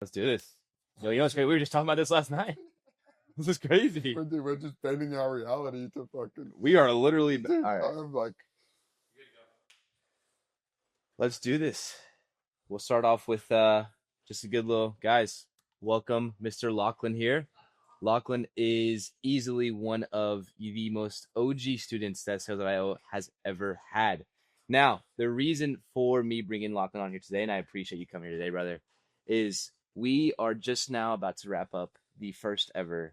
Let's do this. Yo, you know what's great? We were just talking about this last night. This is crazy. We're just bending our reality to fucking. We are literally. Dude, All right, I'm like, let's do this. We'll start off with just a good little guys. Welcome, Mr. Lachlan here. Lachlan is easily one of the most OG students that Sales.io has ever had. Now, the reason for me bringing Lachlan on here today, and I appreciate you coming here today, brother, is we are just now about to wrap up the first ever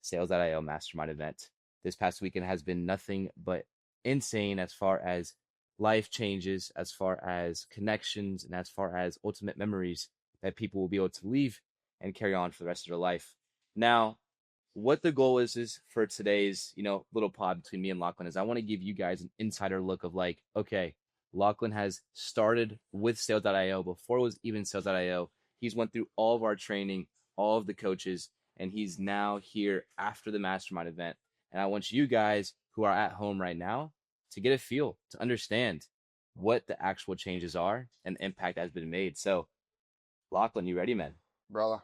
Sales.io Mastermind event. This past weekend has been nothing but insane as far as life changes, as far as connections, and as far as ultimate memories that people will be able to leave and carry on for the rest of their life. Now, what the goal is for today's, little pod between me and Lachlan is I want to give you guys an insider look of like, okay, Lachlan has started with Sales.io before it was even Sales.io. He's went through all of our training, all of the coaches, and he's now here after the Mastermind event. And I want you guys who are at home right now to get a feel, to understand what the actual changes are and the impact that has been made. So, Lachlan, you ready, man? brother,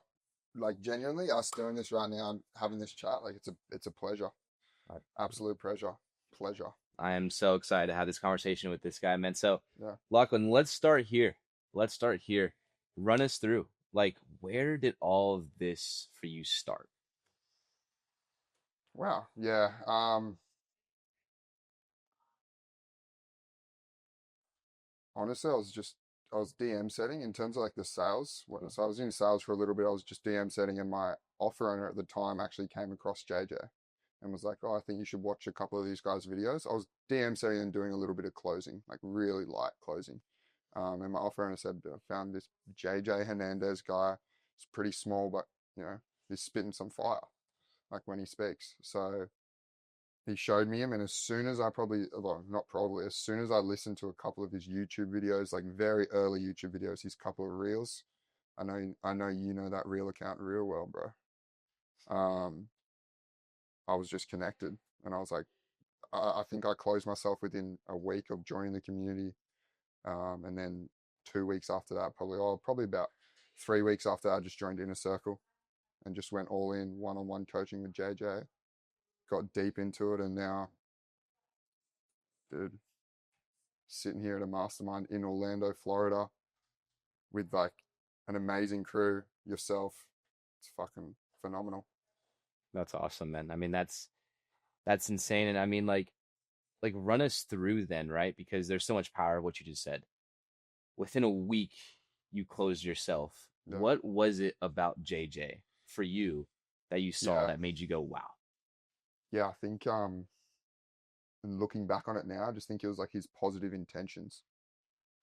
like genuinely, us doing this right now and having this chat, like it's a pleasure, absolute pleasure. I am so excited to have this conversation with this guy, man. So, Yeah. Lachlan, let's start here. Run us through. Like, where did all of this for you start? Wow. Yeah. Honestly, I was DM setting in terms of like the sales. So I was in sales for a little bit. I was just DM setting, and my offer owner at the time actually came across JJ and was like, "Oh, I think you should watch a couple of these guys' videos." I was DM setting and doing a little bit of closing, like really light closing. And my offer owner said, "I found this JJ Hernandez guy. It's pretty small, but he's spitting some fire, like when he speaks." So he showed me him, and as soon as as soon as I listened to a couple of his YouTube videos, like very early YouTube videos, his couple of reels, I know you know that reel account real well, bro. I was just connected, and I was like, I think I closed myself within a week of joining the community, and then 2 weeks after that, probably about 3 weeks after that, I just joined Inner Circle, and just went all in one-on-one coaching with JJ. Got deep into it, and now, dude, sitting here at a mastermind in Orlando, Florida, with like an amazing crew, yourself. It's fucking phenomenal. That's awesome, man. I mean, that's insane. And I mean, like run us through then, right? Because there's so much power of what you just said. Within a week, you closed yourself. Yeah. What was it about JJ for you that you saw Yeah. that made you go, wow? Yeah, I think and looking back on it now, I just think it was like his positive intentions.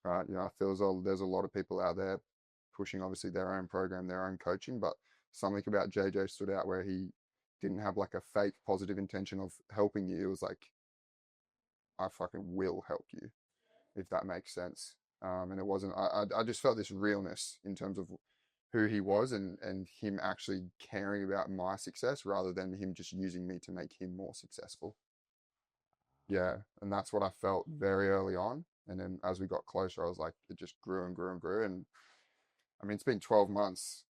Right. I feel there's a lot of people out there pushing obviously their own program, their own coaching, but something about JJ stood out where he didn't have like a fake positive intention of helping you. It was like, I fucking will help you, if that makes sense. And it wasn't. I just felt this realness in terms of who he was, and him actually caring about my success rather than him just using me to make him more successful. Yeah, and that's what I felt very early on. And then as we got closer, I was like, it just grew and grew and grew. And I mean, it's been 12 months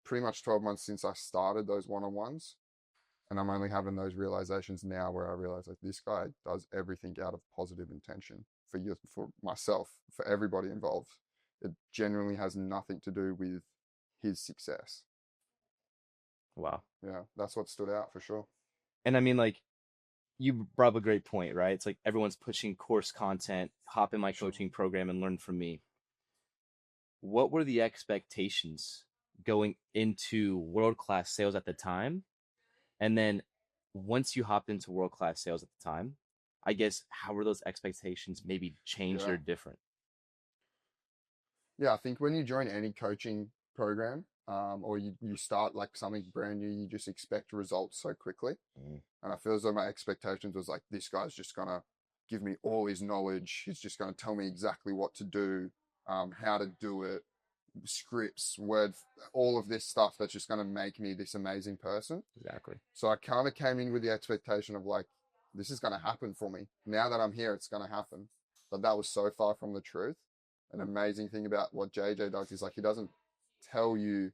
pretty much 12 months since I started those one-on-ones. And I'm only having those realizations now where I realize like this guy does everything out of positive intention for myself, for everybody involved. It genuinely has nothing to do with his success. Wow. Yeah, that's what stood out for sure. And I mean, like, you brought up a great point, right? It's like everyone's pushing course content, hop in my coaching program and learn from me. What were the expectations going into world-class sales at the time? And then once you hopped into world-class sales at the time, I guess, how were those expectations maybe changed Yeah. or different? Yeah, I think when you join any coaching program, or you start like something brand new, you just expect results so quickly. And I feel as though my expectations was like, this guy's just gonna give me all his knowledge. He's just gonna tell me exactly what to do, how to do it, scripts, word, all of this stuff that's just gonna make me this amazing person. Exactly. So I kind of came in with the expectation of like, this is gonna happen for me. Now that I'm here, it's gonna happen. But that was so far from the truth. An amazing thing about what JJ does is like he doesn't tell you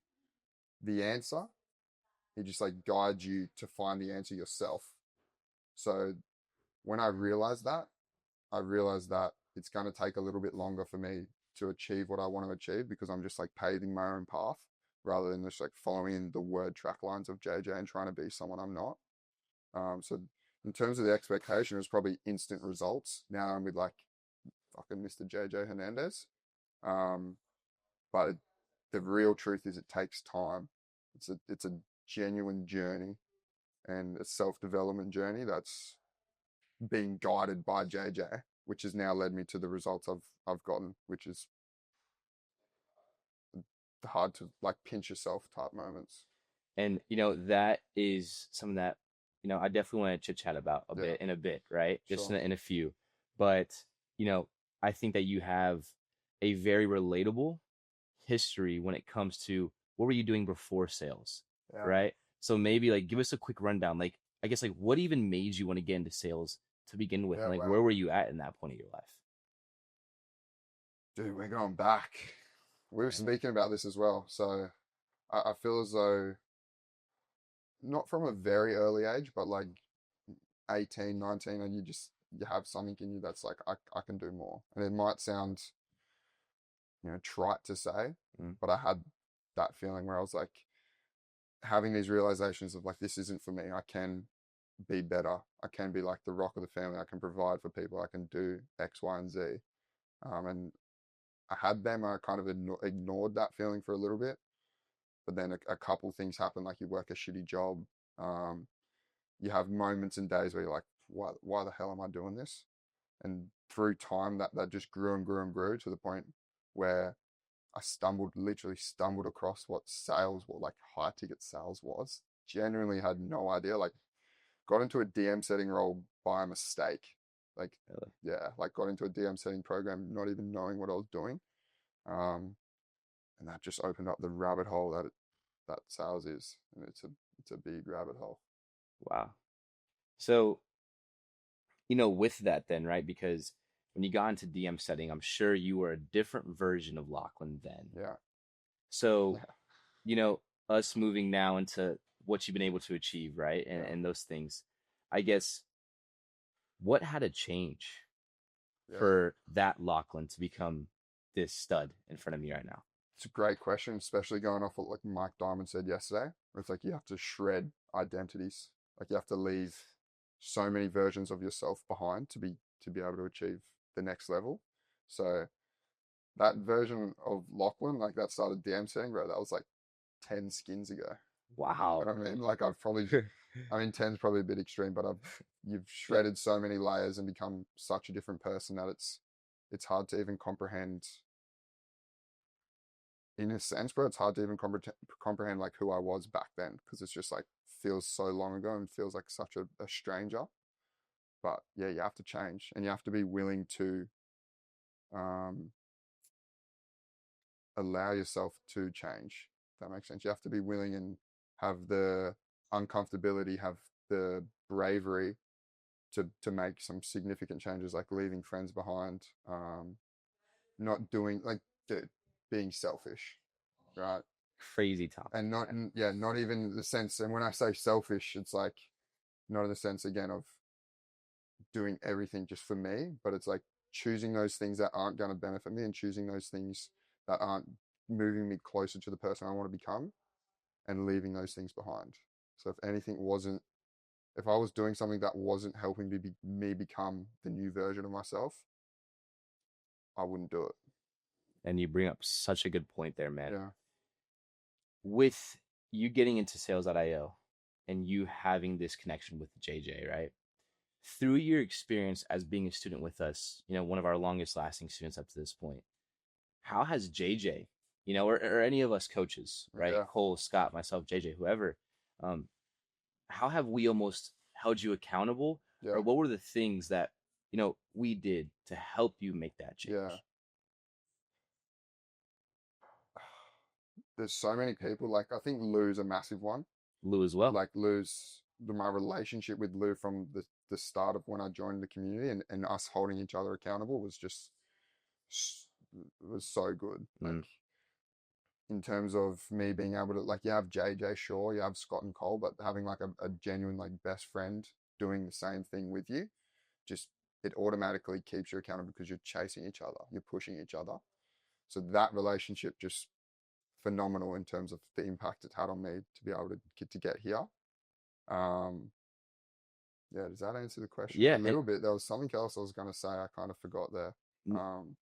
the answer. He just like guides you to find the answer yourself. So when I realized that it's going to take a little bit longer for me to achieve what I want to achieve because I'm just like paving my own path rather than just like following the word track lines of JJ and trying to be someone I'm not. So in terms of the expectation, it was probably instant results. Now I'm with like fucking Mr. JJ Hernandez. Um, but the real truth is it takes time. It's a genuine journey and a self-development journey that's being guided by JJ, which has now led me to the results I've gotten, which is hard to like pinch yourself type moments. And that is something that I definitely want to chit chat about Yeah, in a bit, right? Just sure. in a few. But I think that you have a very relatable history when it comes to what were you doing before sales, Yeah. right? So maybe like give us a quick rundown. Like I guess like what even made you want to get into sales to begin with, Yeah, and like where wow. were you at in that point of your life? Dude, we're going back. We were Okay. speaking about this as well. So I feel as though not from a very early age, but like 18, 19, and you have something in you that's like I can do more. And it might sound, trite to say, Mm. but I had that feeling where I was like having these realizations of like this isn't for me. I can be better. I can be like the rock of the family. I can provide for people. I can do X, Y, and Z. And I had them. I kind of ignored that feeling for a little bit, but then a couple things happen. Like you work a shitty job. Um, you have moments and days where you're like, why the hell am I doing this? And through time, that just grew and grew and grew to the point where I literally stumbled across what like high ticket sales was. Genuinely had no idea. Like got into a DM setting role by mistake. Like, Really? yeah, like got into a DM setting program, not even knowing what I was doing. And that just opened up the rabbit hole that sales is, and it's a big rabbit hole. Wow. So with that then, right? Because when you got into DM setting, I'm sure you were a different version of Lachlan then. Yeah, So, yeah, you know, us moving now into what you've been able to achieve, right? And yeah, those things. I guess what had to change yeah. for that Lachlan to become this stud in front of me right now? It's a great question, especially going off what like Mike Diamond said yesterday. Where it's like you have to shred identities. Like you have to leave so many versions of yourself behind to be able to achieve the next level. So that version of Lachlan, like that started DM setting, bro. That was like 10 skins ago. You Wow. know what I mean? Like I mean, 10's probably a bit extreme, but you've shredded so many layers and become such a different person that it's hard to even comprehend. In a sense, bro, it's hard to even comprehend like who I was back then because it's just like feels so long ago and feels like such a stranger. But yeah, you have to change and you have to be willing to um, allow yourself to change. If that makes sense. You have to be willing and have the uncomfortability, have the bravery to make some significant changes, like leaving friends behind, not doing like being selfish, right? Crazy topic, And not man. yeah, not even the sense. And when I say selfish, it's like not in the sense again of doing everything just for me, but it's like choosing those things that aren't going to benefit me and choosing those things that aren't moving me closer to the person I want to become and leaving those things behind. So if I was doing something that wasn't helping me become the new version of myself, I wouldn't do it. And you bring up such a good point there, man. Yeah, With you getting into sales.io and you having this connection with JJ, right? Through your experience as being a student with us, one of our longest lasting students up to this point, how has JJ, or any of us coaches, right? yeah, Cole, Scott, myself, JJ, whoever, um, how have we almost held you accountable? Or yeah, what were the things that, we did to help you make that yeah. change? There's so many people. Like I think Lou's a massive one. Lou as well. Like my relationship with Lou from the start of when I joined the community and us holding each other accountable was just was so good. Like Mm. in terms of me being able to, like, you have JJ, sure, you have Scott and Cole, but having like a genuine like best friend doing the same thing with you, just it automatically keeps you accountable because you're chasing each other, you're pushing each other. So that relationship just phenomenal in terms of the impact it had on me to be able to get here. Um, yeah, does that answer the question? A Yeah, little bit. There was something else I was gonna say. I kind of forgot there. and Um,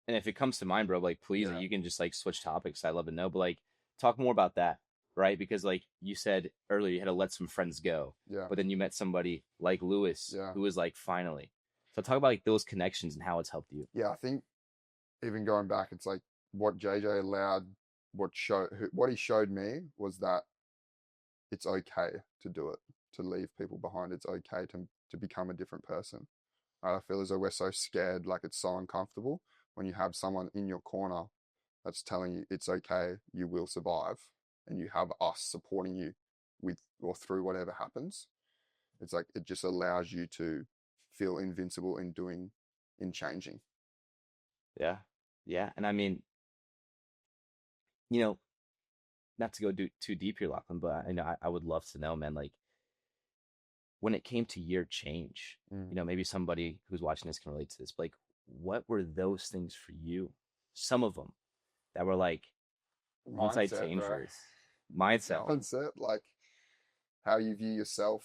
and if it comes to mind, bro, like please, like, yeah, you can just like switch topics. I love to know, but like talk more about that, right? Because like you said earlier, you had to let some friends go, yeah, but then you met somebody like Lewis yeah, who was like finally. So talk about like those connections and how it's helped you. yeah. I think even going back, it's like what JJ allowed, what he showed me was that it's okay to do it, to leave people behind. It's okay to become a different person. I feel as though we're so scared, like it's so uncomfortable when you have someone in your corner that's telling you it's okay, you will survive, and you have us supporting you with or through whatever happens. It's like it just allows you to feel invincible in changing. Yeah, yeah, and I mean, you know, not to go too deep here, Lachlan, but I would love to know, man, like when it came to your change, Mm. maybe somebody who's watching this can relate to this, but like what were those things for you? Some of them that were like, once I Mindset, changed bro. this mindset. Mindset, like how you view yourself,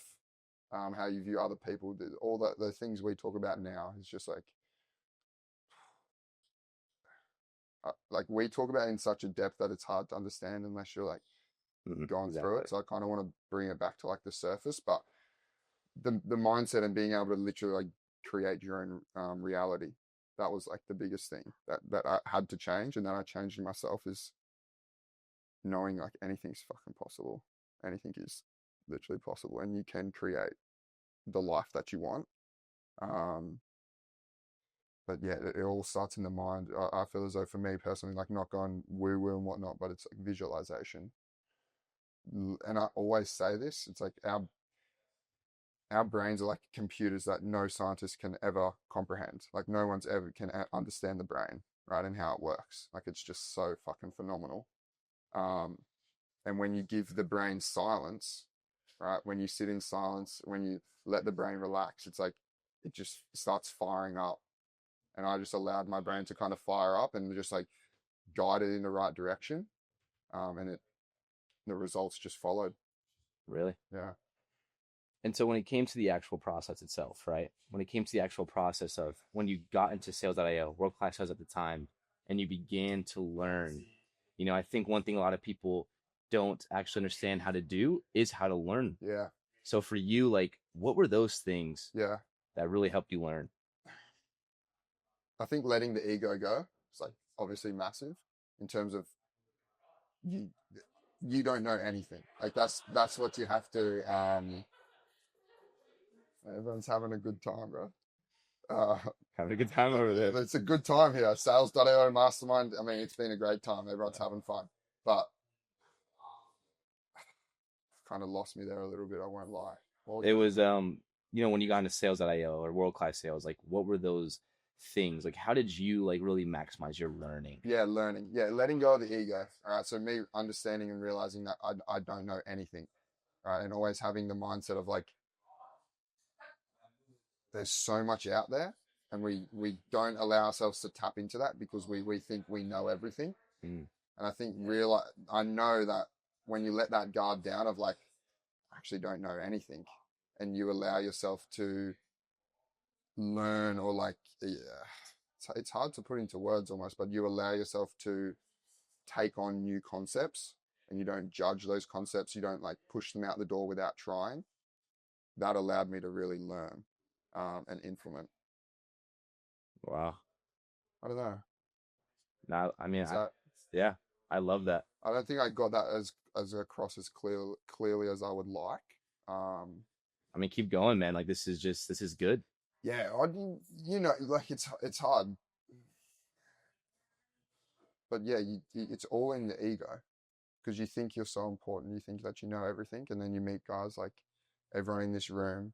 how you view other people, all the things we talk about now is just like we talk about it in such a depth that it's hard to understand unless you're like gone through Exactly. it. So I kind of want to bring it back to like the surface, but the mindset and being able to literally like create your own reality, that was like the biggest thing that I had to change, and that I changed in myself is knowing like anything's fucking possible. Anything is literally possible, and you can create the life that you want. Um, but yeah, it all starts in the mind. I feel as though for me personally, like not going woo woo and whatnot, but it's like visualization. And I always say this: it's like our brains are like computers that no scientist can ever comprehend. Like no one's ever can understand the brain, right, and how it works. Like it's just so fucking phenomenal. Um, and when you give the brain silence, right, when you sit in silence, when you let the brain relax, it's like it just starts firing up. And I just allowed my brain to kind of fire up and just like guide it in the right direction. And the results just followed. Really. Yeah. And so when it came to the actual process itself, right? When it came to the actual process of when you got into sales.io, world class sales at the time, and you began to learn, I think one thing a lot of people don't actually understand how to do is how to learn. Yeah. So for you, like, what were those things Yeah. that really helped you learn? I think letting the ego go is like obviously massive in terms of you you don't know anything. Like that's what you have to everyone's having a good time, bro. Uh Having a good time over there. it's a good time here. Sales.io Mastermind. I mean, it's been a great time. Everyone's having fun. But kind of lost me there a little bit, I won't lie. What was It it? was when you got into sales.io or world class sales, like what were those things? Like how did you like really maximize your learning? Yeah, learning. Yeah, letting go of the ego. All right. So me understanding and realizing that I don't know anything. Right. And always having the mindset of like there's so much out there, and we don't allow ourselves to tap into that because we think we know everything. Mm, And I think I know that when you let that guard down of like I actually don't know anything, and you allow yourself to learn or like yeah, it's hard to put into words almost, but you allow yourself to take on new concepts, and you don't judge those concepts, you don't like push them out the door without trying. That allowed me to really learn and implement. wow. I don't know. Now, I mean, Is that yeah, I love that. I don't think I got that as across as clearly as I would like. Um, I mean, keep going, man. Like this is good. yeah, like it's hard, but yeah, it's all in the ego because you think you're so important, you think that you know everything, and then you meet guys like everyone in this room,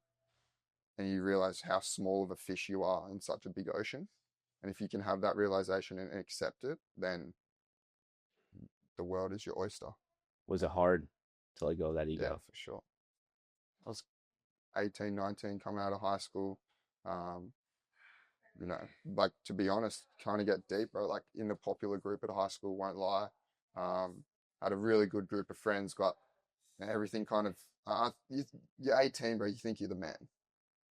and you realize how small of a fish you are in such a big ocean. And if you can have that realization and accept it, then the world is your oyster. Was it hard to let go of that Yeah, ego? for sure. I was 18, 19, coming out of high school. Um, like to be honest, kind of get deep, bro. Like in the popular group at high school, won't lie. Had a really good group of friends, got everything kind of. You're 18, bro. You think you're the man.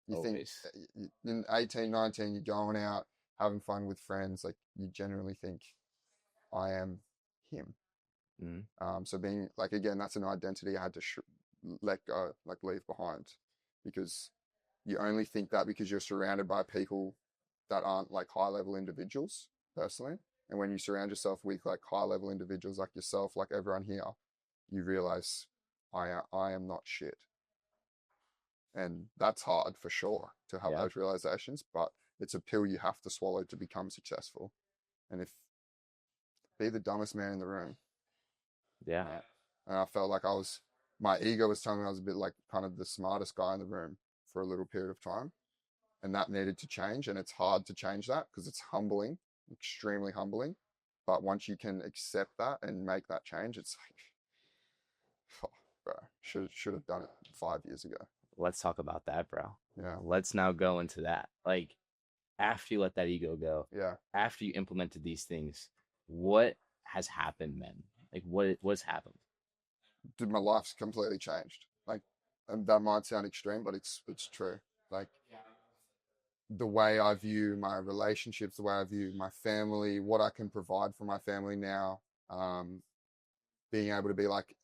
You think Always. in 18, 19, you're going out, having fun with friends. Like you generally think, I am him. Mm. So being like, again, that's an identity I had to let go, like leave behind, because you only think that because you're surrounded by people that aren't like high level individuals personally. And when you surround yourself with like high level individuals like yourself, like everyone here, you realize I am not shit. And that's hard for sure to have Yeah. those realizations, but it's a pill you have to swallow to become successful. And if be the dumbest man in the room. Yeah. And I felt like my ego was telling me I was a bit like kind of the smartest guy in the room for a little period of time. And that needed to change. And it's hard to change that because it's humbling, extremely humbling. But once you can accept that and make that change, it's like, oh, bro, should have done it 5 years ago. Let's talk about that, bro. Yeah. Let's now go into that. Like, after you let that ego go, Yeah. after you implemented these things, what has happened, man? Like, what's happened? Dude, my life's completely changed. Like, and that might sound extreme, but it's true. Like the way I view my relationships, the way I view my family, what I can provide for my family now, being able to be like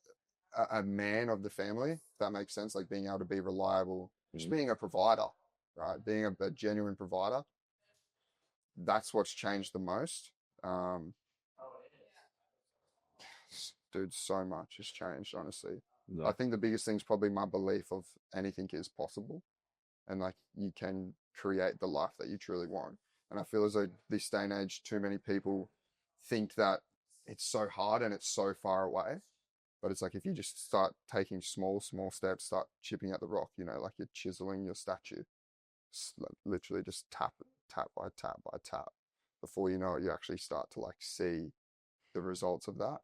a man of the family, if that makes sense, like being able to be reliable, just Mm. being a provider, right? Being a genuine provider. That's what's changed the most. Um, Dude, so much has changed, honestly. I Yeah. think the biggest thing is probably my belief of anything is possible and like you can create the life that you truly want. And I feel as though this day and age, too many people think that it's so hard and it's so far away. But it's like if you just start taking small, small steps, start chipping at the rock, like you're chiseling your statue, literally just tap by tap by tap. Before you know it, you actually start to like see the results of that.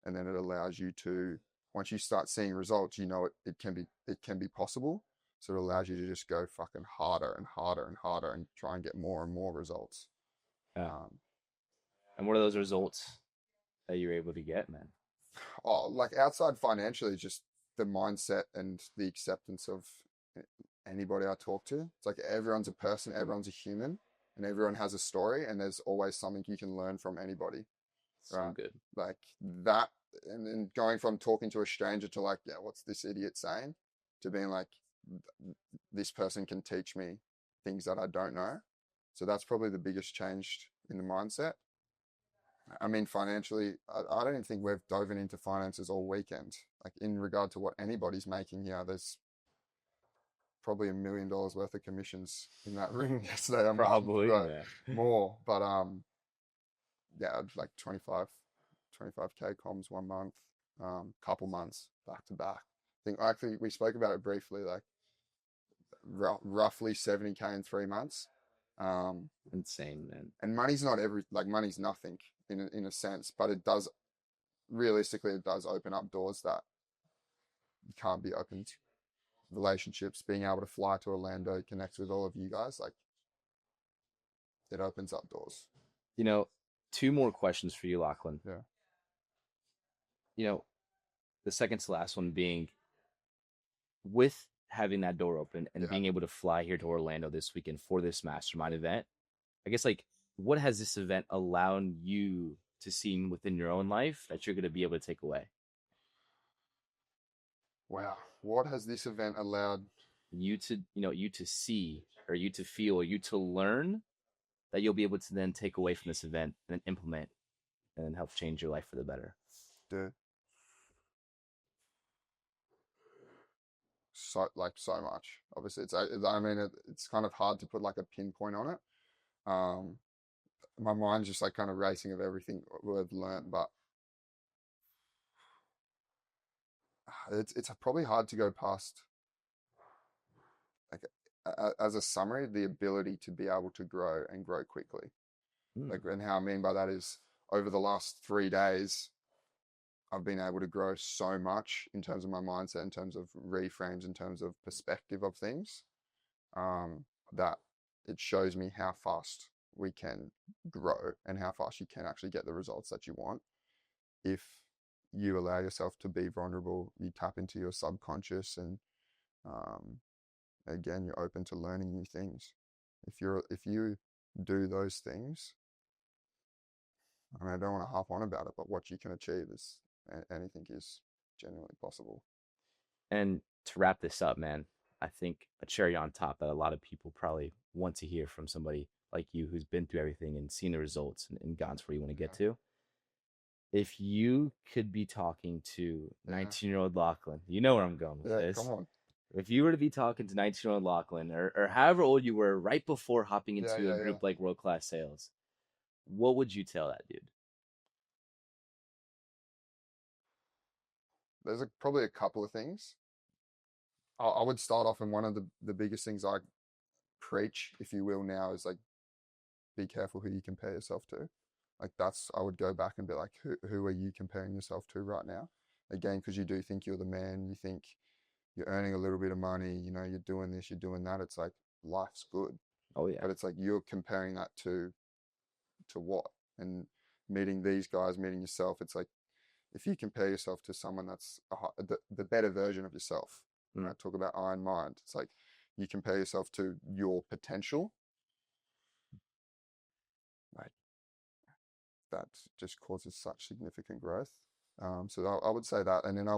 And then it allows you to, once you start seeing results, it can be possible. So it allows you to just go fucking harder and harder and harder and try and get more and more results. Yeah. Um, And what are those results that you're able to get, man? like outside financially, just the mindset and the acceptance of anybody I talk to. It's like everyone's a person, everyone's a human, and everyone has a story, and there's always something you can learn from anybody. So Right? good. Like that, and then going from talking to a stranger to like, yeah, what's this idiot saying? To being like, this person can teach me things that I don't know. So that's probably the biggest change in the mindset. I mean, financially, I don't even think we've dove into finances all weekend. Like in regard to what anybody's making here, there's probably $1 million worth of commissions in that room yesterday a month, Probably, but man. more. But yeah, like 25K comms 1 month, couple months back to back. I think actually we spoke about it briefly, like roughly 70K in 3 months. Insane, man. And money's not money's nothing in a sense, but it does realistically it does open up doors that can't be opened. Relationships, being able to fly to Orlando, connect with all of you guys, like it opens up doors. You know, two more questions for you, Lachlan. Yeah. You know, the second to last one being with having that door open and Yeah. being able to fly here to Orlando this weekend for this mastermind event, I guess like what has this event allowed you to see within your own life that you're going to be able to take away? Wow. What has this event allowed? You to see or you to feel or you to learn that you'll be able to then take away from this event and implement and then help change your life for the better. Do so much. Obviously, it's kind of hard to put like a pinpoint on it. Um, my mind's just like kind of racing of everything we've learned, but it's probably hard to go past like as a summary, the ability to be able to grow and grow quickly. Hmm. Like, and how I mean by that is over the last 3 days, I've been able to grow so much in terms of my mindset, in terms of reframes, in terms of perspective of things, that it shows me how fast we can grow and how fast you can actually get the results that you want if you allow yourself to be vulnerable, you tap into your subconscious, and um, again, you're open to learning new things. If you do those things, I mean, I don't want to harp on about it, but what you can achieve is anything is genuinely possible. And to wrap this up, man, I think a cherry on top that a lot of people probably want to hear from somebody like you who's been through everything and seen the results and gotten to where you want to get Yeah, to. If you could be talking to yeah, 19-year-old Lachlan, you know where I'm going with yeah. Come this. on. If you were to be talking to 19-year-old Lachlan or however old you were right before hopping Yeah, into a yeah, yeah. group like World Class Sales, what would you tell that dude? There's probably a couple of things. I would start off, and one of the biggest things I preach, if you will, now is like be careful who you compare yourself to. Like that's I would go back and be like, who are you comparing yourself to right now? Again, because you do think you're the man, you think you're earning a little bit of money, you know, you're doing this, you're doing that. It's like life's good, Oh yeah. but it's like you're comparing that to what? And meeting these guys, meeting yourself, it's like if you compare yourself to someone that's the better version of yourself, Mm. right? Talk about iron mind. It's like you compare yourself to your potential, like that just causes such significant growth. So I would say that, and then I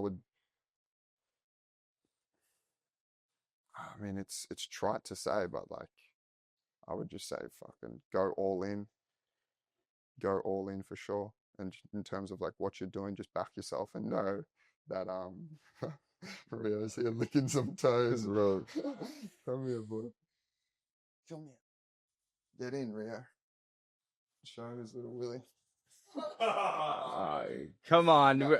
mean, it's trite to say, but like I would just say, fucking go all in for sure. And in terms of like what you're doing, just back yourself and know that Rio's here licking some toes. Bro, Come here, boy. Come here. Get in, Rio. Show his little willy. come on. No,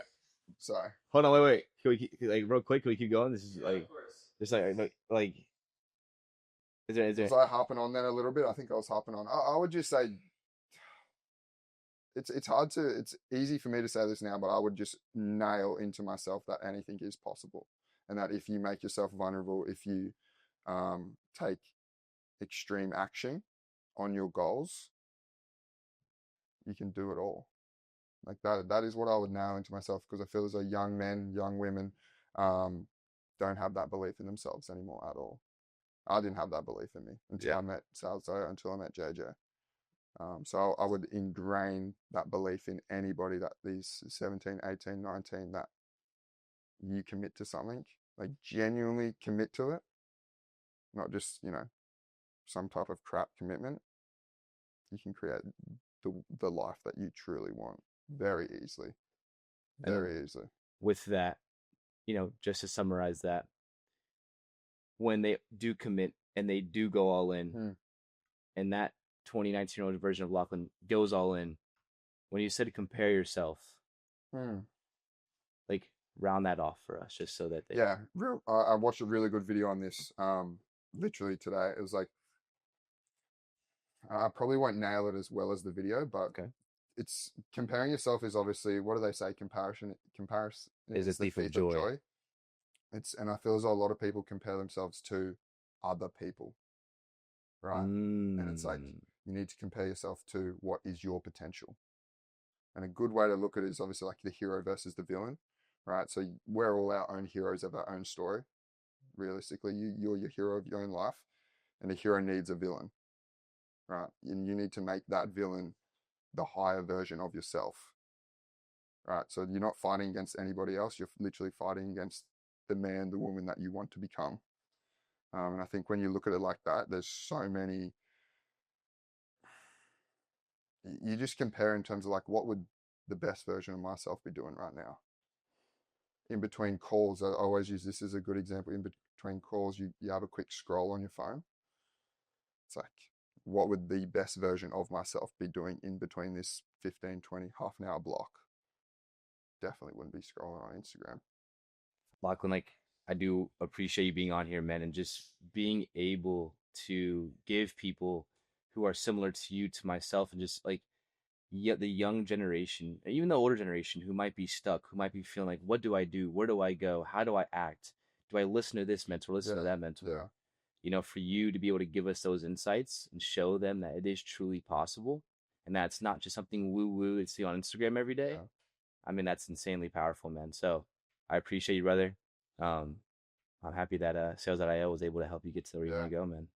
sorry. Hold on, wait. Can like real quick? Can we keep going? This is like, just like, is Was there? I harping on that a little bit? I think I was harping on. I would just say it's hard to it's easy for me to say this now, but I would just nail into myself that anything is possible, and that if you make yourself vulnerable, if you take extreme action on your goals, you can do it all. Like that is what I would nail into myself, because I feel as though young men, young women, um, don't have that belief in themselves anymore at all. I didn't have that belief in me until Yeah. I met Salzo, until I met JJ. So I would ingrain that belief in anybody that these 17, 18, 19, that you commit to something, like genuinely commit to it, not just, you know, some type of crap commitment. You can create the life that you truly want very easily, And very easily. with that, just to summarize that, when they do commit and they do go all in, Hmm. and that 2019-year-old version of Lachlan goes all in, when you said to compare yourself, Hmm. like round that off for us, just so that they. Yeah, I watched a really good video on this literally today. It was like I probably won't nail it as well as the video, but Okay. it's comparing yourself is obviously, what do they say? Comparison Is a is the thief of thief of joy. joy. And I feel as though a lot of people compare themselves to other people, right? And it's like Mm. you need to compare yourself to what is your potential. And a good way to look at it is obviously like the hero versus the villain, right? So we're all our own heroes of our own story. Realistically, you're your hero of your own life, and a hero needs a villain, right? And you need to make that villain the higher version of yourself, right? So you're not fighting against anybody else. You're literally fighting against the man, the woman that you want to become. And I think when you look at it like that, there's so many. You just compare in terms of like, what would the best version of myself be doing right now? In between calls, I always use this as a good example. In between calls, you have a quick scroll on your phone. It's like, what would the best version of myself be doing in between this 15, 20, half an hour block? Definitely wouldn't be scrolling on Instagram. Lachlan, like I do appreciate you being on here, man, and just being able to give people who are similar to you, to myself, and just like the young generation, even the older generation who might be stuck, who might be feeling like, what do I do? Where do I go? How do I act? Do I listen to this mentor, listen to Yeah, that mentor? yeah, For you to be able to give us those insights and show them that it is truly possible and that's not just something woo woo they see on Instagram every day. yeah. I mean, that's insanely powerful, man. So I appreciate you, brother. Um, I'm happy that Sales.io was able to help you get to where you want Yeah. to go, man.